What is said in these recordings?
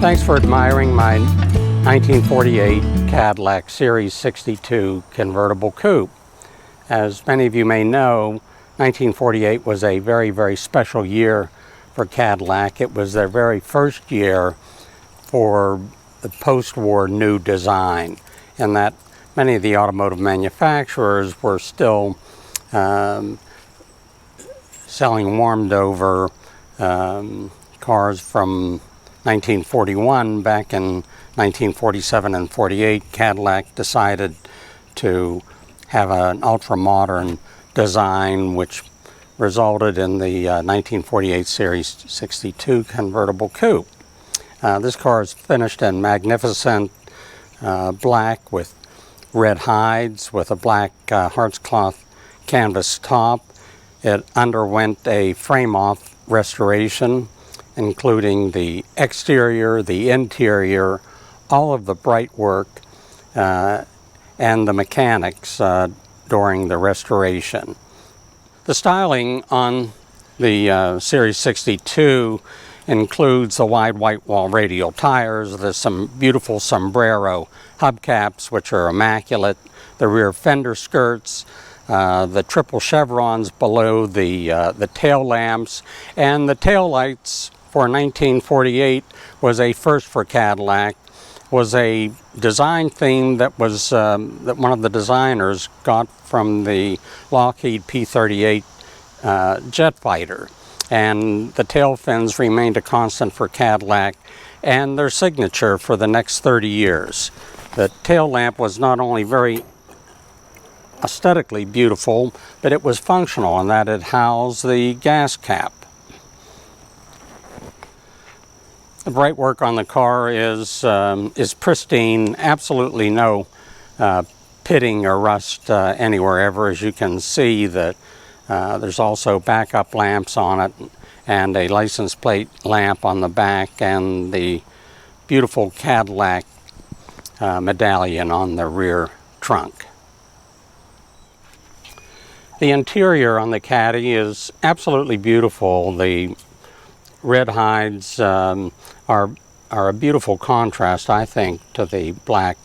Thanks for admiring my 1948 Cadillac Series 62 convertible coupe. As many of you may know, 1948 was a very, very special year for Cadillac. It was their very first year for the post-war new design, and that many of the automotive manufacturers were still selling warmed over cars from 1941. Back in 1947 and 48, Cadillac decided to have an ultra-modern design, which resulted in the 1948 Series 62 convertible coupe. This car is finished in magnificent black with red hides with a black Hartscloth canvas top. It underwent a frame-off restoration, including the exterior, the interior, all of the bright work, and the mechanics during the restoration. The styling on the Series 62 includes the wide white wall radial tires. There's some beautiful sombrero hubcaps, which are immaculate, the rear fender skirts, the triple chevrons below the tail lamps, and the tail lights for 1948 was a first for Cadillac. Was a design theme that was that one of the designers got from the Lockheed P-38 jet fighter, and the tail fins remained a constant for Cadillac and their signature for the next 30 years. The tail lamp was not only very aesthetically beautiful, but it was functional in that it housed the gas cap. The bright work on the car is pristine, absolutely no pitting or rust anywhere ever. As you can see, that there's also backup lamps on it and a license plate lamp on the back and the beautiful Cadillac medallion on the rear trunk. The interior on the Caddy is absolutely beautiful. The red hides are a beautiful contrast, I think, to the black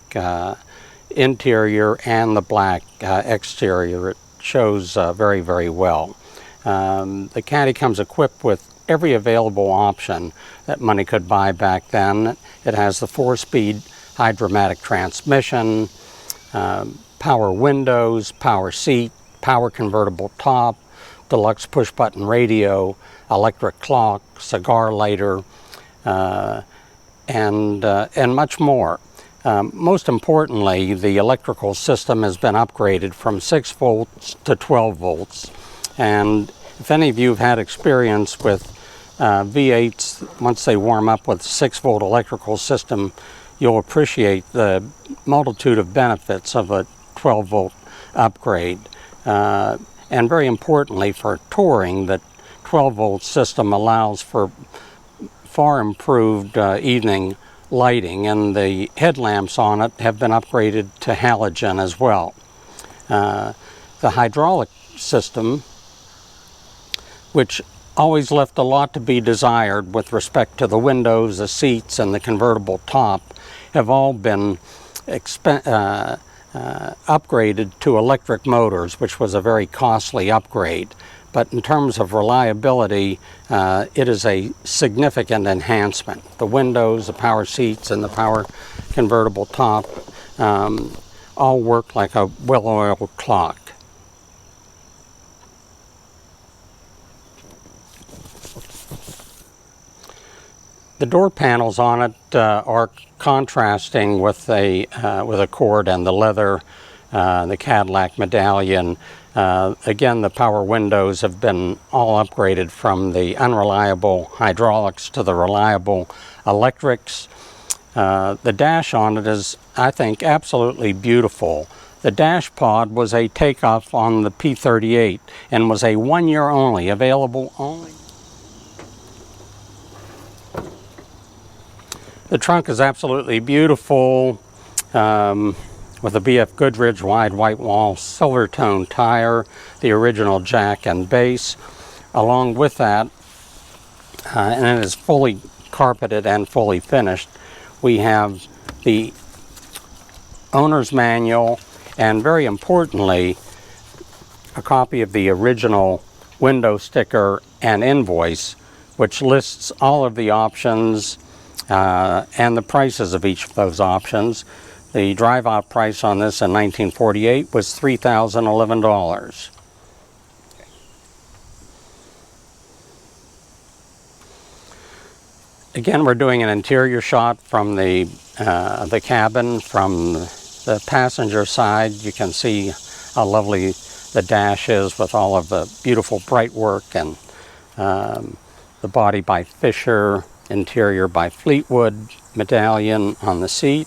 interior and the black exterior. It shows very, very well. The Caddy comes equipped with every available option that money could buy back then. It has the 4-speed hydromatic transmission, power windows, power seat, power convertible top, deluxe push-button radio, electric clock, cigar lighter, and much more. Most importantly, the electrical system has been upgraded from 6 volts to 12 volts. And if any of you have had experience with V8s, once they warm up with 6-volt electrical system, you'll appreciate the multitude of benefits of a 12-volt upgrade. And very importantly, for touring, the 12-volt system allows for far improved evening lighting, and the headlamps on it have been upgraded to halogen as well. The hydraulic system, which always left a lot to be desired with respect to the windows, the seats, and the convertible top, have all been upgraded to electric motors, which was a very costly upgrade. But in terms of reliability, it is a significant enhancement. The windows, the power seats, and the power convertible top all work like a well-oiled clock. The door panels on it are contrasting with a cord and the leather, the Cadillac medallion. Again, the power windows have been all upgraded from the unreliable hydraulics to the reliable electrics. The dash on it is, I think, absolutely beautiful. The dash pod was a takeoff on the P-38 and was a 1-year only, available only. The trunk is absolutely beautiful, with a BF Goodrich wide white wall silver tone tire, the original jack and base. Along with that, and it is fully carpeted and fully finished. We have the owner's manual, and very importantly, a copy of the original window sticker and invoice, which lists all of the options and the prices of each of those options. The drive-out price on this in 1948 was $3,011. Again, we're doing an interior shot from the cabin. From the passenger side, you can see how lovely the dash is with all of the beautiful bright work, and the body by Fisher, interior by Fleetwood, medallion on the seat.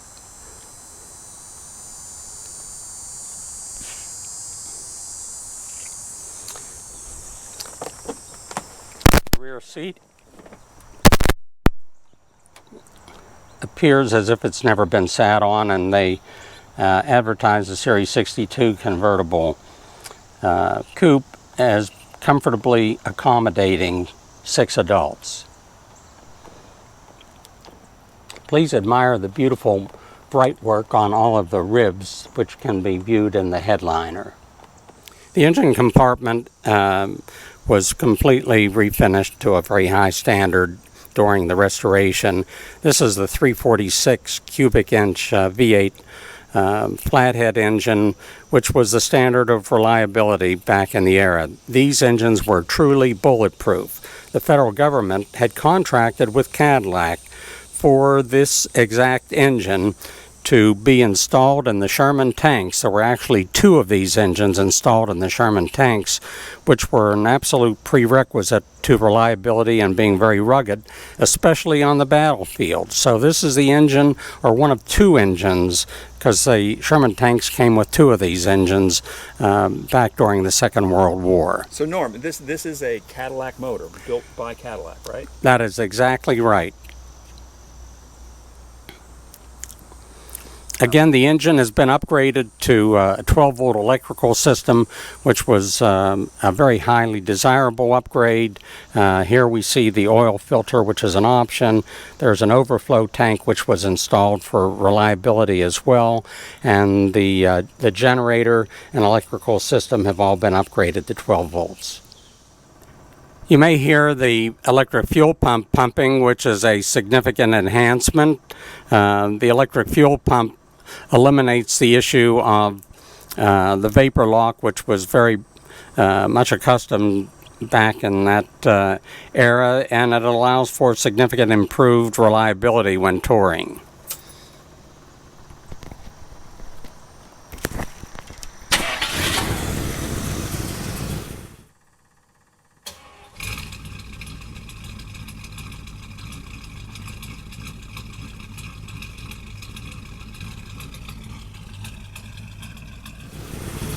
Rear seat appears as if it's never been sat on, and they advertise the Series 62 convertible coupe as comfortably accommodating 6 adults. Please admire the beautiful bright work on all of the ribs, which can be viewed in the headliner. The engine compartment was completely refinished to a very high standard during the restoration. This is the 346 cubic inch V8 flathead engine, which was the standard of reliability back in the era. These engines were truly bulletproof. The federal government had contracted with Cadillac for this exact engine to be installed in the Sherman tanks. There were actually 2 of these engines installed in the Sherman tanks, which were an absolute prerequisite to reliability and being very rugged, especially on the battlefield. So this is the engine, or one of 2 engines, because the Sherman tanks came with 2 of these engines back during the Second World War. So Norm, this is a Cadillac motor built by Cadillac, right? That is exactly right. Again, the engine has been upgraded to a 12-volt electrical system, which was a very highly desirable upgrade. Here we see the oil filter, which is an option. There's an overflow tank, which was installed for reliability as well. And the generator and electrical system have all been upgraded to 12 volts. You may hear the electric fuel pump pumping, which is a significant enhancement. The electric fuel pump eliminates the issue of the vapor lock, which was very much accustomed back in that era, and it allows for significant improved reliability when touring.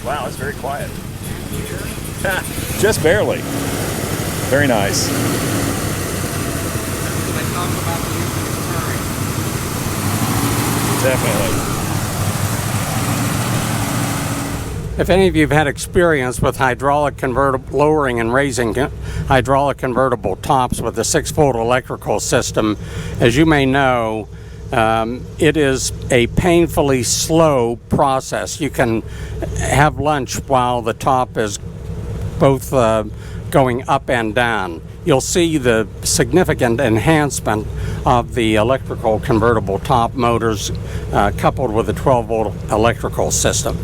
Wow, it's very quiet. Just barely. Very nice. Definitely. If any of you have had experience with hydraulic convertible, lowering and raising hydraulic convertible tops with a 6-volt electrical system, as you may know, it is a painfully slow process. You can have lunch while the top is both going up and down. You'll see the significant enhancement of the electrical convertible top motors coupled with a 12-volt electrical system.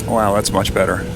Wow, that's much better.